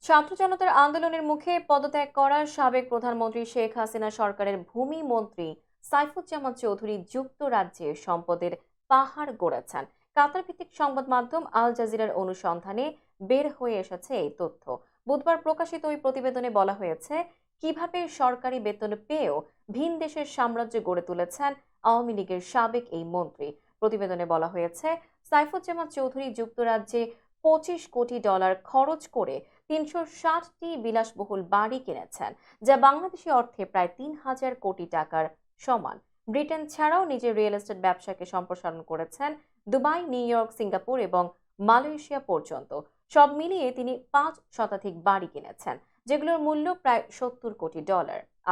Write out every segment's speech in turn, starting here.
ছাত্র জনতার আন্দোলনের মুখে পদত্যাগ করা সাবেক প্রধানমন্ত্রী শেখ হাসিনা সরকারের ভূমি মন্ত্রী সাইফুজ্জামান চৌধুরী যুক্তরাজ্যে সম্পদের পাহাড় গড়েছেন। কাতার ভিত্তিক সংবাদ মাধ্যম আল জাজিরার অনুসন্ধানে বের হয়ে এসেছে এই তথ্য। বুধবার প্রকাশিত ওই প্রতিবেদনে বলা হয়েছে, কিভাবে সরকারি বেতন পেয়েও ভিন দেশের সাম্রাজ্য গড়ে তুলেছেন আওয়ামী লীগের সাবেক এই মন্ত্রী। প্রতিবেদনে বলা হয়েছে, সাইফুজ্জামান চৌধুরী যুক্তরাজ্যে $25 কোটি খরচ করে ৩৬০টি বিলাসবহুল বাড়ি কিনেছেন, যা বাংলাদেশি অর্থে প্রায় ৩,০০০ কোটি টাকার সমান। ব্রিটেন ছাড়াও নিজের রিয়েল এস্টেট ব্যবসাকে সম্প্রসারণ করেছেন দুবাই, নিউ ইয়র্ক, সিঙ্গাপুর এবং মালয়েশিয়া পর্যন্ত। সব মিলিয়ে তিনি ৫ শতাধিক বাড়ি কিনেছেন, যেগুলোর মূল্য প্রায় $৭০ কোটি।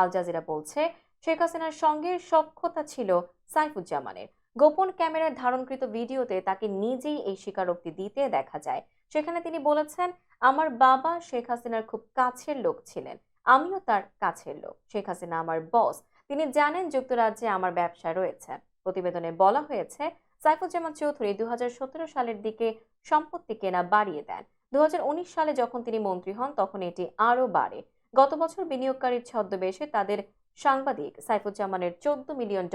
আল জাজিরা বলছে, শেখ হাসিনার সঙ্গে সখ্যতা ছিল সাইফুজ্জামানের। গোপন ক্যামেরার ধারণকৃত ভিডিওতে তাকে নিজেই এই স্বীকারোক্তি দিতে দেখা যায়। সেখানে তিনি বলেছেন, আমার বাবা শেখ হাসিনার খুব কাছের লোক ছিলেন, আমিও তার কাছের লোক। শেখ হাসিনা আমার বস, তিনি জানেন যুক্তরাজ্যে আমার ব্যবসা রয়েছে। প্রতিবেদনে বলা হয়েছে, সাইফুজ্জামান চৌধুরী 2017 সালের দিকে সম্পত্তি কেনা বাড়িয়ে দেন। 2019 সালে যখন তিনি মন্ত্রী হন তখন এটি আরও বাড়ে। গত বছর বিনিয়োগকারীর ছদ্মবেশে তাদের সাংবাদিক সাইফুজ্জামানের $14 মিলিয়ন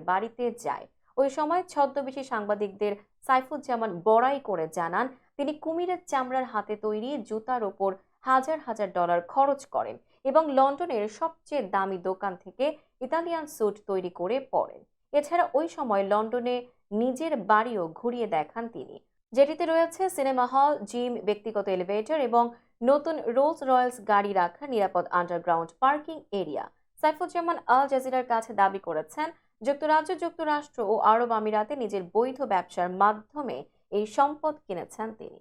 বাড়িতে যায়। ওই সময় ছদ্মবেশী সাংবাদিকদের সাইফুজ্জামান বড়াই করে জানান, তিনি কুমিরের চামড়ার হাতে তৈরি জুতার ওপর হাজার হাজার ডলার খরচ করেন এবং লন্ডনের সবচেয়ে দামি দোকান থেকে ইতালিয়ান স্যুট তৈরি করে পরেন। এছাড়া ওই সময় লন্ডনে নিজের বাড়িও ঘুরিয়ে দেখান তিনি, যেটিতে রয়েছে সিনেমা হল, জিম, ব্যক্তিগত এলিভেটর এবং নতুন রোলস রয়েলস গাড়ি রাখার নিরাপদ আন্ডারগ্রাউন্ড পার্কিং এরিয়া। সাইফুজ্জামান আল জাজিরার কাছে দাবি করেছেন, যুক্তরাজ্য, যুক্তরাষ্ট্র ও আরব আমিরাতে নিজের বৈধ ব্যবসার মাধ্যমে এই সম্পদ কিনেছেন তিনি।